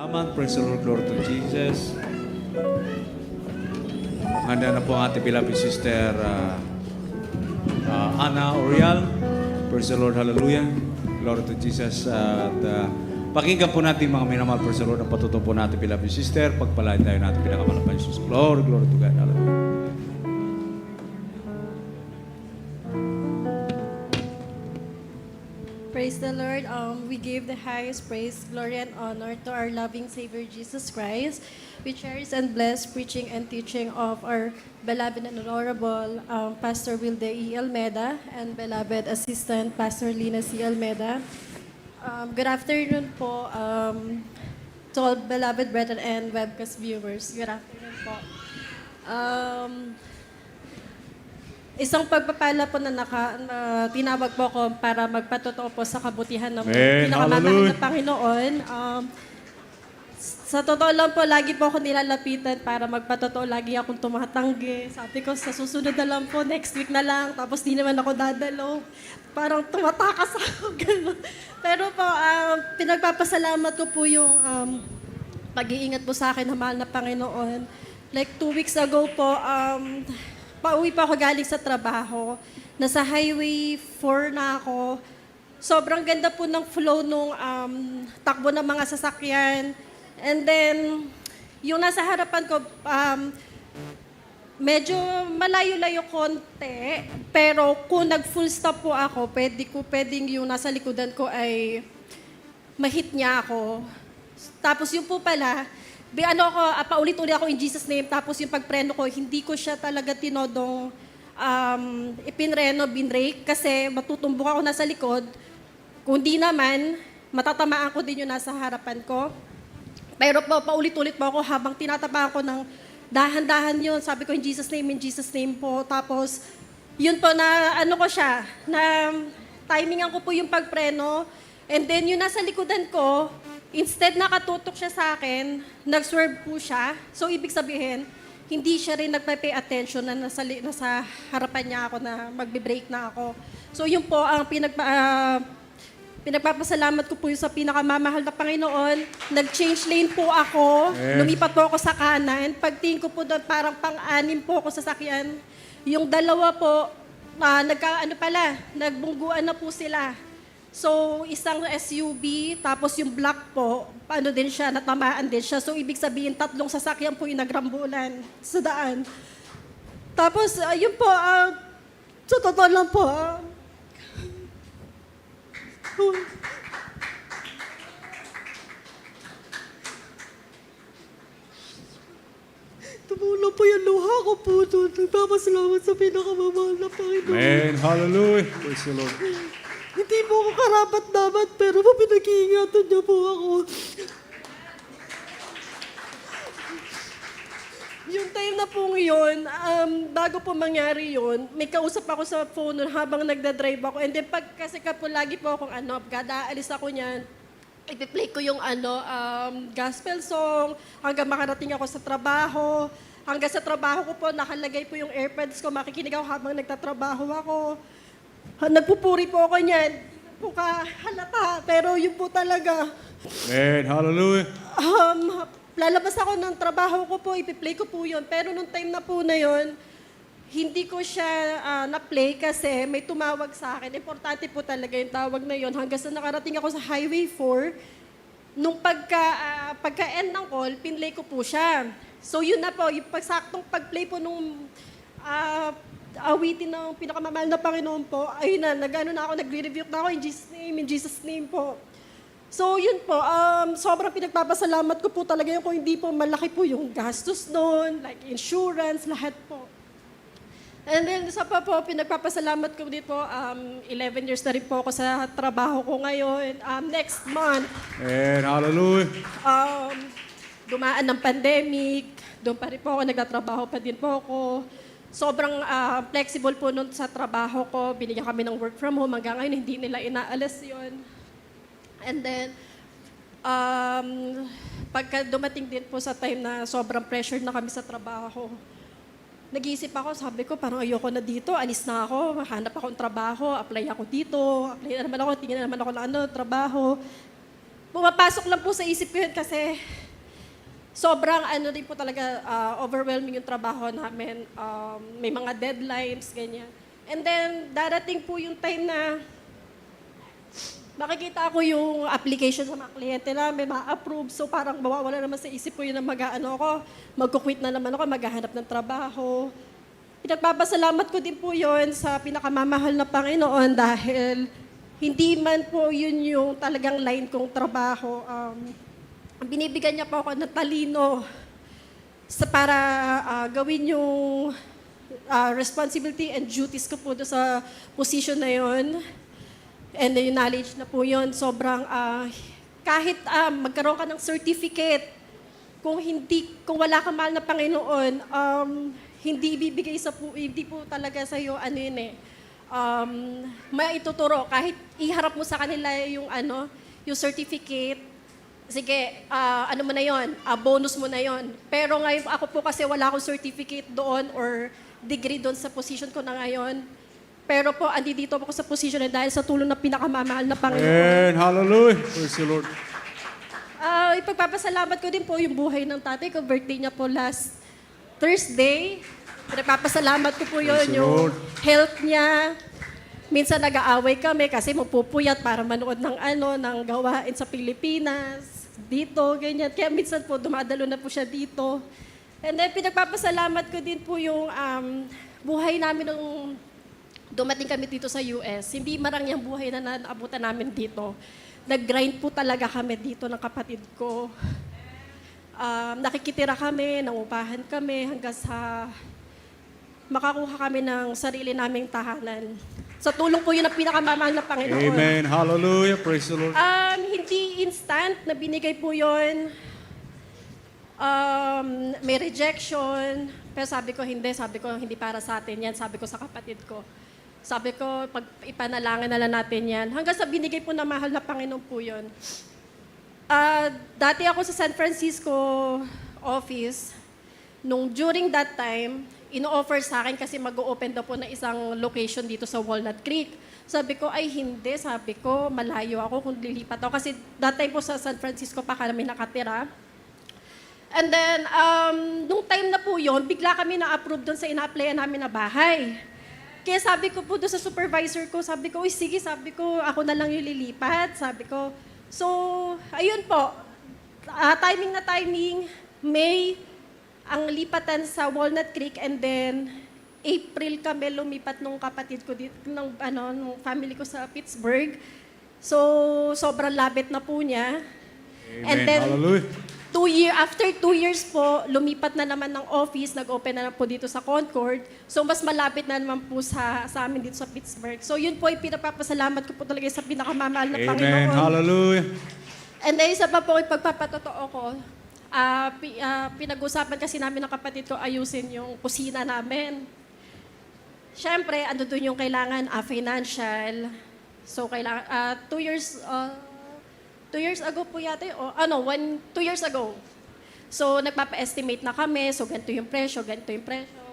Amen. Praise the Lord, glory to Jesus. Handa na po ang ating beloved sister Ana Orial. Praise the Lord, hallelujah. Glory to Jesus. At pakinggan po natin mga minamahal, praise the Lord, ang patuto po natin beloved sister. Pagpalain tayo natin pinakamalapang pa Jesus. Glory, glory to God, hallelujah. Praise the Lord. We give the highest praise, glory, and honor to our loving Savior Jesus Christ. We cherish and bless preaching and teaching of our beloved and honorable Pastor Wilde E. Almeda and beloved Assistant Pastor Lina C. Almeda. Good afternoon po to all beloved brethren and webcast viewers. Good afternoon po. Isang pagpapala po na tinawag po ako para magpatotoo po sa kabutihan ng pinakamamahal na Panginoon. Sa totoo lang po, lagi po ako nilalapitan para magpatotoo. Lagi akong tumatanggi. Sabi ko, sa susunod na lang po, next week na lang. Tapos di naman ako dadalo. Parang tumatakas ako. Pero po, pinagpapasalamat ko po yung pag-iingat po sa akin ng mahal na Panginoon. Like 2 weeks ago po, pauwi pa ako galing sa trabaho. Nasa Highway 4 na ako. Sobrang ganda po ng flow nung takbo ng mga sasakyan. And then, yung nasa harapan ko, medyo malayo-layo konti. Pero kung nag-full stop po ako, pwedeng yung nasa likodan ko ay ma-hit niya ako. Tapos yung po pala, paulit-ulit ako in Jesus' name, tapos yung pagpreno ko, hindi ko siya talaga tinodong ipinreno, binrake, kasi matutumbok ako nasa likod. Kung di naman, matatamaan ko din yung nasa harapan ko. Pero po, paulit-ulit po ako habang tinatamaan ko ng dahan-dahan yun. Sabi ko, in Jesus' name po. Tapos, yun po na, timingan ko po yung pagpreno. And then, yung nasa likodan ko, instead nakatutok siya sa akin, nag-swerve po siya. So, ibig sabihin, hindi siya rin nagpa-pay attention na nasa harapan niya ako na magbe-break na ako. So, yun po ang pinagpapasalamat ko po yung sa pinakamamahal na Panginoon. Nag-change lane po ako. Lumipat po ako sa kanan. Pagtingin ko po doon, parang pang-anim po ako sa sakyan. Yung dalawa po, nagbungguan na po sila. So, isang SUV, tapos yung black po, natamaan din siya. So, ibig sabihin, 3 sasakyan po yung nagrambulan sa daan. Tapos, yun po, sa totoo lang po, tumulong po yung luha ko po doon. Nagpapasalamat sa pinakamamahal na Panginoon. Amen. Hallelujah. Praise the Lord. Hindi po ako karapat-dapat, pero po pinag-iingatan niyo po ako. Yung time na pong yun, bago po mangyari yun, may kausap ako sa phone nun habang nagdadrive ako. And then kasi po lagi po akong kada alis ako niyan, ipi-play ko yung gospel song hanggang makarating ako sa trabaho. Hanggang sa trabaho ko po, nakalagay po yung AirPods ko, makikinig ako habang nagtatrabaho ako. Nagpupuri po ako niyan. Hindi po halata, pero yun po talaga. Amen. Hallelujah. Lalabas ako ng trabaho ko po, ipi-play ko po yun. Pero nung time na po na yun, hindi ko siya na-play kasi may tumawag sa akin. Importante po talaga yung tawag na yun. Hanggang sa nakarating ako sa Highway 4, nung pagka-end ng call, pinlay ko po siya. So yun na po, yung pagsaktong pag-play po nung awitin ng pinakamamahal na Panginoon po, ayun na, nagre-rebuke na ako in Jesus' name po. So yun po, sobrang pinagpapasalamat ko po talaga yung kung hindi po malaki po yung gastos doon, like insurance, lahat po. And then isa pa po, pinagpapasalamat ko dito, 11 years na rin po ako sa trabaho ko ngayon. Next month, Amen. Hallelujah. dumaan ng pandemic, doon pa rin po ako, nagtatrabaho pa din po ako. Sobrang flexible po nun sa trabaho ko, binigyan kami ng work from home, hanggang ngayon hindi nila inaalis yon. And then, pagka dumating din po sa time na sobrang pressure na kami sa trabaho, nag-iisip ako, sabi ko, parang ayoko na dito, alis na ako, hanap akong trabaho, apply ako dito, apply na naman ako, tingin na naman ako ng trabaho. pumapasok lang po sa isip ko yun kasi sobrang ano din po talaga, overwhelming yung trabaho namin. May mga deadlines, ganyan. And then, darating po yung time na makikita ko yung application sa mga kliyente namin, ma-approve. So parang mawawala naman sa isip ko yun na magkukwit na naman ako, maghahanap ng trabaho. Pinagpapasalamat ko din po yun sa pinakamamahal na Panginoon dahil hindi man po yun yung talagang line kong trabaho. Binibigyan niya po ako ng talino para gawin yung responsibility and duties ko po doon sa position na yun. And yung knowledge na po yun, sobrang, kahit magkaroon ka ng certificate, kung wala ka mahal na Panginoon, hindi po talaga sa'yo, maituturo. Kahit iharap mo sa kanila yung certificate, sige, ano mo na yon, bonus mo na yon. Pero ngayon, ako po kasi wala akong certificate doon or degree doon sa position ko na ngayon. Pero po, dito ako sa position na dahil sa tulong ng pinakamamahal na Panginoon. Amen. Hallelujah. Praise the Lord. Ipagpapasalamat ko din po yung buhay ng tatay ko. Birthday niya po last Thursday. Pinagpapasalamat ko po yun, Praise the yung Lord. health niya. Minsan nag-aaway kami kasi mapupuyat para manood ng gawain sa Pilipinas. Dito, ganyan. Kaya minsan po, dumadalo na po siya dito. And then, pinagpapasalamat ko din po yung buhay namin nung dumating kami dito sa US. Hindi marang yung buhay na naabutan namin dito. Nag-grind po talaga kami dito ng kapatid ko. Nakikitira kami, nangupahan kami hanggang sa makakuha kami ng sarili naming tahanan. Sa tulong po yun ng pinakamamahal na Panginoon. Amen. Hallelujah. Praise the Lord. Hindi instant na binigay po yun. May rejection. Pero sabi ko hindi para sa atin yan. Sabi ko sa kapatid ko. Sabi ko, pag ipanalangin na lang natin yan. Hanggang sa binigay po na mahal na Panginoon po yun. Dati ako sa San Francisco office. During that time, ino-offer sa akin kasi mag-o-open daw po na isang location dito sa Walnut Creek. Sabi ko, ay hindi. Sabi ko, malayo ako kung lilipat ako. Kasi that time po sa San Francisco pa kami nakatira. And then, nung time na po yun, bigla kami na-approve doon sa ina-applyan namin na bahay. Kaya sabi ko po doon sa supervisor ko, sabi ko, uy sige, sabi ko, ako na lang yung lilipat. Sabi ko, so, ayun po, timing na timing, May, ang lipatan sa Walnut Creek, and then, April kami lumipat nung kapatid ko dito, nung family ko sa Pittsburgh. So, sobrang labit na po niya. Amen. And then, Hallelujah. after 2 years po, lumipat na naman ng office, nag-open na po dito sa Concord. So, mas malapit na naman po sa amin dito sa Pittsburgh. So, yun po, pinapapasalamat ko po talaga sa pinakamamahal na Amen. Panginoon. Hallelujah. And then, isa pa po, ipagpapatotoo ko, pinag-usapan kasi namin ng kapatid ko, ayusin yung kusina namin. Siyempre, doon yung kailangan, financial. So, kailangan, 2 years ago po yata, 2 years ago. So, nagpapa-estimate na kami, so ganito yung presyo.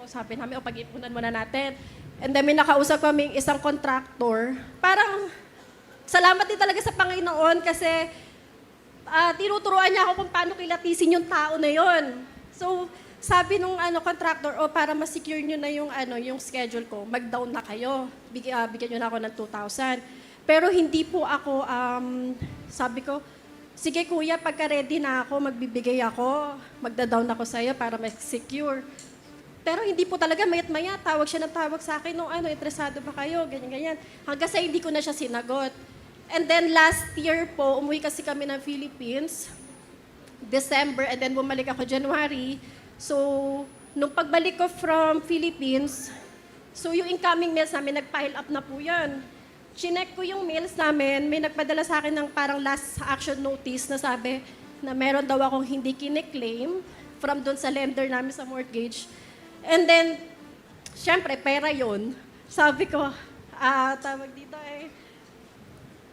Sabi namin, pag-ipunan muna natin. And then, may nakausap kaming isang contractor. Parang, salamat din talaga sa Panginoon kasi tinuturuan niya ako kung paano kilatisin yung tao na yon. So, sabi nung contractor, para ma-secure nyo na yung schedule ko, mag-down na kayo. Bigyan nyo na ako ng 2,000. Pero hindi po ako, sabi ko, sige kuya, pagka ready na ako, magbibigay ako, magda-down ako sa'yo para mag-secure. Pero hindi po talaga, mayat-maya, tawag siya ng tawag sa akin, interesado ba kayo, ganyan-ganyan. Hanggang sa hindi ko na siya sinagot. And then last year po, umuwi kasi kami ng Philippines, December, and then bumalik ako January. So, nung pagbalik ko from Philippines, so yung incoming mails namin, nag-pile up na po yan. Chinek ko yung mails namin, may nagpadala sa akin ng parang last action notice na sabi na meron daw akong hindi kine-claim from doon sa lender namin sa mortgage. And then, syempre, pera yun. Sabi ko, tawag dito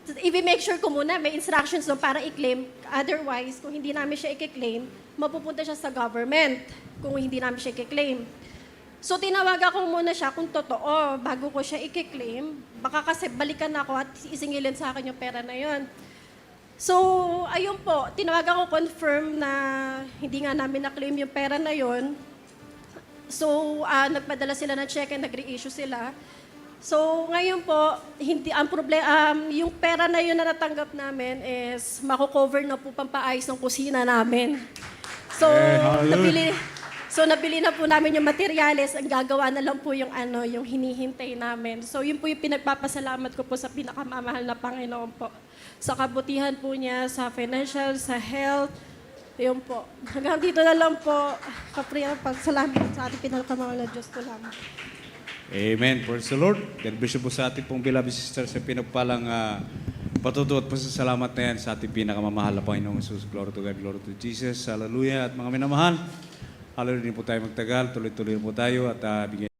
i-make sure ko muna, may instructions doon para i-claim. Otherwise, kung hindi namin siya i-claim, mapupunta siya sa government kung hindi namin siya i-claim. So, tinawagan ko muna siya kung totoo, bago ko siya i-claim. Baka kasi balikan ako at isingilin sa akin yung pera na yon. So, ayun po, tinawagan ko confirm na hindi nga namin na-claim yung pera na yon. So, nagpadala sila ng check and nag-reissue sila. So, ngayon po, hindi ang problema, yung pera na yun na natanggap namin is mako-cover na po pampaayos ng kusina namin. So, nabili na po namin yung materyales, ang gagawa na lang po yung yung hinihintay namin. So, yun po yung pinagpapasalamat ko po sa pinakamamahal na Panginoon po. Sa kabutihan po niya, sa financial, sa health, yun po. Hanggang dito na lang po, kapriya, pagsalamat sa ating pinakamamahal na Diyos ko lang. Amen. Praise the Lord. God bless you po sa ating pong beloved sister sa pinagpalang patuto at pasasalamat na yan sa ating pinakamamahal na Panginoong Jesus. Glory to God, glory to Jesus. Hallelujah. At mga minamahal, hallelujah po tayo magtagal. Tuloy-tuloy po tayo at bigyan